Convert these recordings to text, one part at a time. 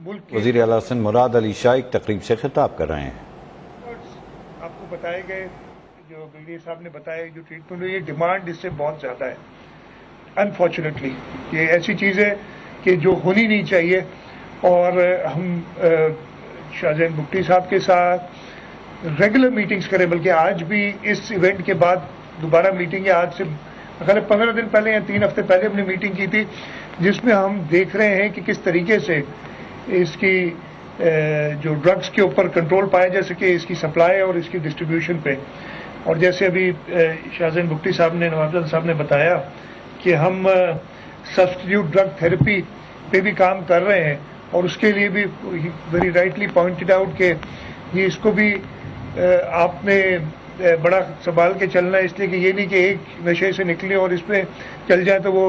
मुल्क के वज़ीर आला सिंध मुराद अली शाह एक तकरीब से खिताब कर रहे हैं। आपको बताए गए जो ब्रिगेडियर साहब ने बताया जो ट्रीटमेंट हुई है, डिमांड इससे बहुत ज़्यादा है। अनफॉर्चुनेटली ये ऐसी चीज़ है कि जो होनी नहीं चाहिए, और हम शाहजैन बुगटी साहब के साथ रेगुलर मीटिंग्स करें, बल्कि आज भी इस इवेंट के बाद दोबारा मीटिंग है। आज से अगर 15 दिन पहले या 3 हफ्ते पहले हमने मीटिंग की थी, जिसमें हम देख रहे हैं कि किस तरीके से इसकी जो ड्रग्स के ऊपर कंट्रोल पाया जा सके, इसकी सप्लाई और इसकी डिस्ट्रीब्यूशन पे। और जैसे अभी शाहजैन बुगटी साहब ने, नवाब साहब ने बताया कि हम सब्स्टिट्यूट ड्रग थेरेपी पे भी काम कर रहे हैं, और उसके लिए भी वेरी राइटली पॉइंटेड आउट कि ये इसको भी आपने बड़ा संभाल के चलना है, इसलिए कि ये नहीं कि एक नशे से निकले और इस पर चल जाए तो वो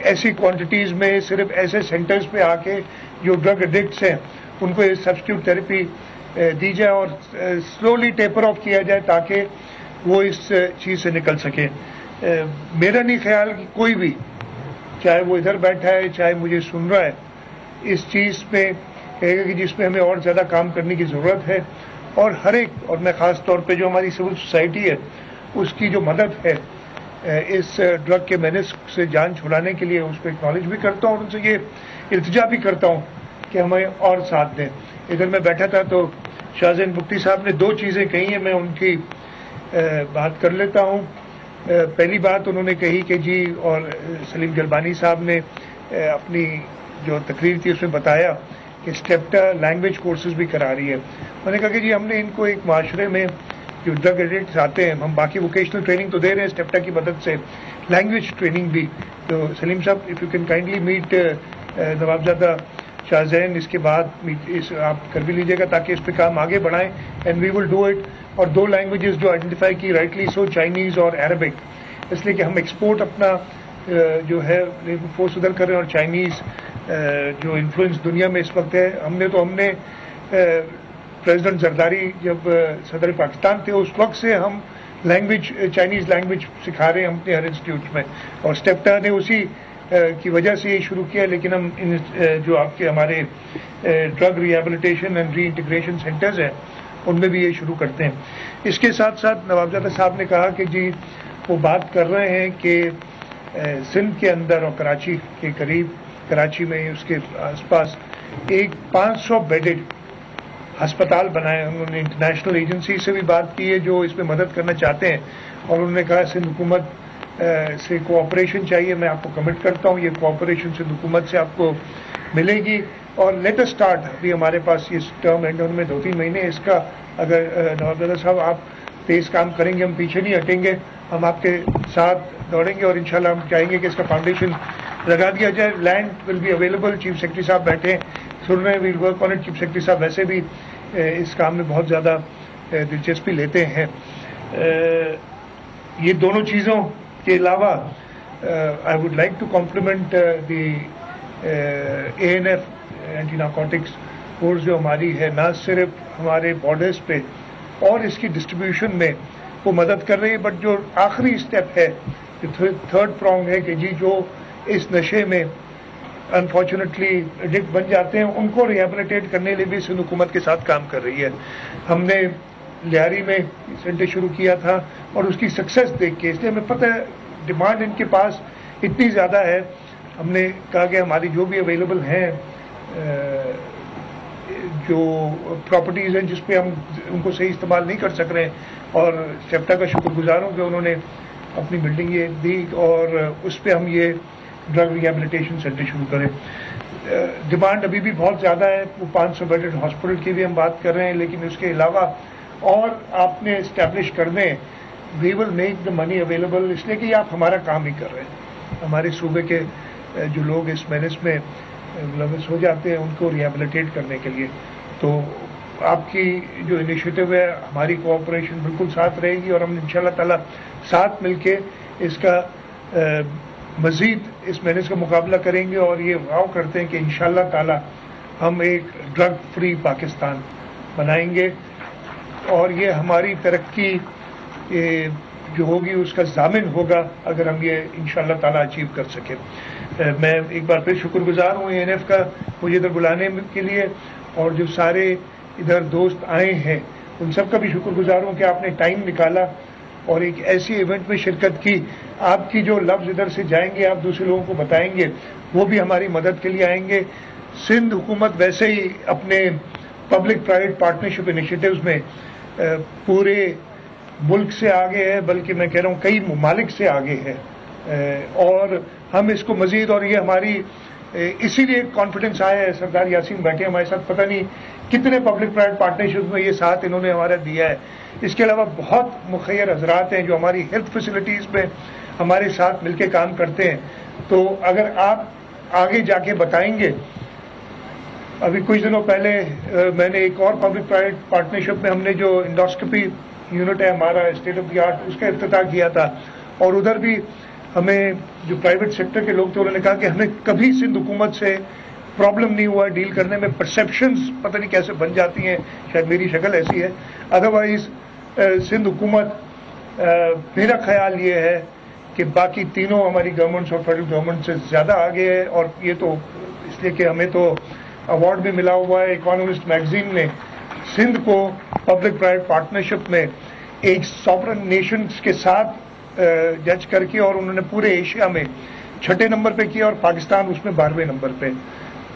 ऐसी क्वांटिटीज में सिर्फ ऐसे सेंटर्स पे आके जो ड्रग एडिक्ट्स हैं उनको ये सब्स्टिट्यूट थेरेपी दी जाए और स्लोली टेपर ऑफ किया जाए ताकि वो इस चीज़ से निकल सके। मेरा नहीं ख्याल कि कोई भी, चाहे वो इधर बैठा है चाहे मुझे सुन रहा है, इस चीज़ में कहेगा कि जिसमें हमें और ज़्यादा काम करने की ज़रूरत है। और हर एक, और मैं ख़ास तौर पे जो हमारी सिविल सोसाइटी है उसकी जो मदद है इस ड्रग के मैनेज से जान छुड़ाने के लिए, उसको एक्नॉलेज भी करता हूँ और उनसे ये इल्तिजा भी करता हूँ कि हमें और साथ दें। इधर मैं बैठा था तो शाहजैन बुगटी साहब ने 2 चीज़ें कही हैं, मैं उनकी बात कर लेता हूँ। पहली बात उन्होंने कही कि जी, और सलीम जलबानी साहब ने अपनी जो तकरीर थी उसमें बताया कि स्टेप्टा लैंग्वेज कोर्सेज भी करा रही है। उन्होंने कहा कि जी हमने इनको एक माशरे में जो ड्रग एडिक्ट्स आते हैं, हम बाकी वोकेशनल ट्रेनिंग तो दे रहे हैं स्टेप्टा की मदद से, लैंग्वेज ट्रेनिंग भी। तो Saleem Sahab, if you can kindly meet Nawabzada Shahzain, इसके बाद आप कर भी लीजिएगा ताकि इस पर काम आगे बढ़ाएं, and we will do it. और 2 लैंग्वेजेस जो आइडेंटिफाई की राइटली सो, चाइनीज़ और अरबिक, इसलिए कि हम एक्सपोर्ट अपना जो है फोर्स उधर कर रहे हैं, और चाइनीज़ जो इन्फ्लुएंस दुनिया में इस वक्त है, हमने प्रेसिडेंट जरदारी जब सदर पाकिस्तान थे उस वक्त से हम लैंग्वेज, चाइनीज़ लैंग्वेज सिखा रहे हैं हम अपने हर इंस्टीट्यूट में, और स्टेप्टा ने उसी की वजह से ये शुरू किया। लेकिन हम जो आपके हमारे drug rehabilitation and re integration centres हैं उनमें भी ये शुरू करते हैं। इसके साथ साथ नवाबजादा साहब ने कहा कि जी वो बात कर रहे हैं कि सिंध के अंदर और कराची के करीब, कराची में उसके आसपास एक 500 बेडेड अस्पताल बनाए। उन्होंने इंटरनेशनल एजेंसी से भी बात की है जो इसमें मदद करना चाहते हैं, और उन्होंने कहा सिंध हुकूमत से कोऑपरेशन चाहिए। मैं आपको कमिट करता हूँ ये कोऑपरेशन सिंध हुकूमत से आपको मिलेगी। और लेट अस स्टार्ट, अभी हमारे पास ये टर्म एंड में 2-3 महीने इसका, अगर नवाबजादा साहब आप तेज काम करेंगे, हम पीछे नहीं हटेंगे, हम आपके साथ दौड़ेंगे, और इंशाल्लाह हम चाहेंगे कि इसका फाउंडेशन लगा दिया जाए। Land will be available, chief secretary साहब बैठे सुन रहे हैं, will work on it. Chief secretary साहब वैसे भी इस काम में बहुत ज़्यादा दिलचस्पी लेते हैं। ये दोनों चीज़ों के अलावा I would like to compliment the ANF anti narcotics force जो हमारी है, ना सिर्फ हमारे बॉर्डर्स पे और इसकी डिस्ट्रीब्यूशन में वो मदद कर रही है, बट जो आखिरी स्टेप है, थर्ड प्रॉन्ग है कि जी जो इस नशे में अनफॉर्चुनेटली एडिक्ट बन जाते हैं उनको रिहेबिलिटेट करने के लिए भी सिंध हुकूमत के साथ काम कर रही है। हमने लियारी में सेंटर शुरू किया था और उसकी सक्सेस देख के, इसलिए हमें पता है डिमांड इनके पास इतनी ज़्यादा है, हमने कहा कि हमारी जो भी अवेलेबल हैं जो प्रॉपर्टीज़ हैं जिस पे हम उनको सही इस्तेमाल नहीं कर सक रहे हैं, और स्टेप्टा का शुक्रगुजार हूँ कि उन्होंने अपनी बिल्डिंग ये दी और उस पर हम ये ड्रग रिहेबिलिटेशन सेंटर शुरू करें। डिमांड अभी भी बहुत ज़्यादा है, वो 500 बेडेड हॉस्पिटल की भी हम बात कर रहे हैं, लेकिन उसके अलावा और आपने इस्टेब्लिश कर दें, we will make the money available, इसलिए कि आप हमारा काम ही कर रहे हैं। हमारे सूबे के जो लोग इस मैनेज में मुलविस हो जाते हैं उनको रिहेबिलिटेट करने के लिए, तो आपकी जो इनिशिएटिव है, हमारी कोऑपरेशन बिल्कुल साथ रहेगी, और हम इंशाल्लाह ताला साथ मिलके इसका मजीद इस मैनेज का मुकाबला करेंगे, और ये वाव करते हैं कि इंशाल्लाह ताला हम एक ड्रग फ्री पाकिस्तान बनाएंगे, और ये हमारी तरक्की जो होगी उसका ज़ामिन होगा अगर हम ये इंशाल्लाह ताला अचीव कर सकें। میں ایک بار پھر شکر گزار ہوں ANF کا مجھے ادھر بلانے کے لیے، اور جو سارے ادھر دوست آئے ہیں ان سب کا بھی شکر گزار ہوں کہ آپ نے ٹائم نکالا اور ایک ایسی ایونٹ میں شرکت کی. آپ کی جو لفظ ادھر سے جائیں گے آپ دوسرے لوگوں کو بتائیں گے، وہ بھی ہماری مدد کے لیے آئیں گے. سندھ حکومت ویسے ہی اپنے پبلک پرائیویٹ پارٹنرشپ انیشیٹوز میں پورے ملک سے آگے ہے، بلکہ میں کہہ رہا ہوں کئی ممالک سے آگے ہے، اور ہم اس کو مزید، اور یہ ہماری اسی لیے کانفیڈنس آیا ہے. سردار یاسین بیٹھے ہمارے ساتھ، پتہ نہیں کتنے پبلک پرائیویٹ پارٹنرشپ میں یہ ساتھ انہوں نے ہمارا دیا ہے. اس کے علاوہ بہت مخیر حضرات ہیں جو ہماری ہیلتھ فیسلٹیز میں ہمارے ساتھ مل کے کام کرتے ہیں. تو اگر آپ آگے جا کے بتائیں گے، ابھی کچھ دنوں پہلے میں نے ایک اور پبلک پرائیویٹ پارٹنرشپ میں ہم نے جو انڈوسکوپی یونٹ ہے ہمارا اسٹیٹ آف دی آرٹ، اس کا افتتاح کیا تھا، اور ادھر بھی ہمیں جو پرائیویٹ سیکٹر کے لوگ تھے انہوں نے کہا کہ ہمیں کبھی سندھ حکومت سے پرابلم نہیں ہوا ڈیل کرنے میں. پرسیپشنز پتہ نہیں کیسے بن جاتی ہیں، شاید میری شکل ایسی ہے. ادروائز سندھ حکومت میرا خیال یہ ہے کہ باقی تینوں ہماری گورنمنٹس اور فیڈرل گورنمنٹ سے زیادہ آگے ہے. اور یہ تو اس لیے کہ ہمیں تو ایوارڈ بھی ملا ہوا ہے. اکانومسٹ میگزین نے سندھ کو پبلک پرائیویٹ پارٹنرشپ میں ایک ساورن نیشنز کے ساتھ جج کر کے، اور انہوں نے پورے ایشیا میں 6 نمبر پہ کیا، اور پاکستان اس میں 12ویں نمبر پہ.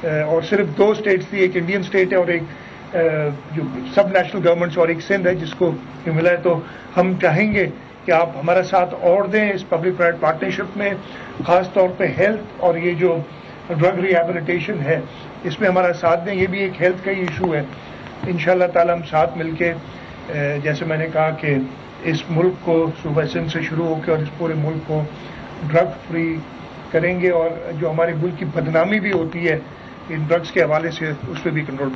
اور صرف 2 اسٹیٹس تھی، ایک انڈین اسٹیٹ ہے اور ایک جو سب نیشنل گورنمنٹس، اور ایک سندھ ہے جس کو یہ ملا ہے. تو ہم چاہیں گے کہ آپ ہمارا ساتھ اور دیں اس پبلک پرائیویٹ پارٹنرشپ میں، خاص طور پہ ہیلتھ اور یہ جو ڈرگ ریہیبلیٹیشن ہے اس میں ہمارا ساتھ دیں. یہ بھی ایک ہیلتھ کا ہی ایشو ہے. انشاءاللہ تعالی ہم ساتھ مل کے، جیسے میں نے کہا کہ اس ملک کو صوبہ سندھ سے شروع ہو کے اور اس پورے ملک کو ڈرگ فری کریں گے، اور جو ہمارے ملک کی بدنامی بھی ہوتی ہے ان ڈرگس کے حوالے سے اس پہ بھی کنٹرول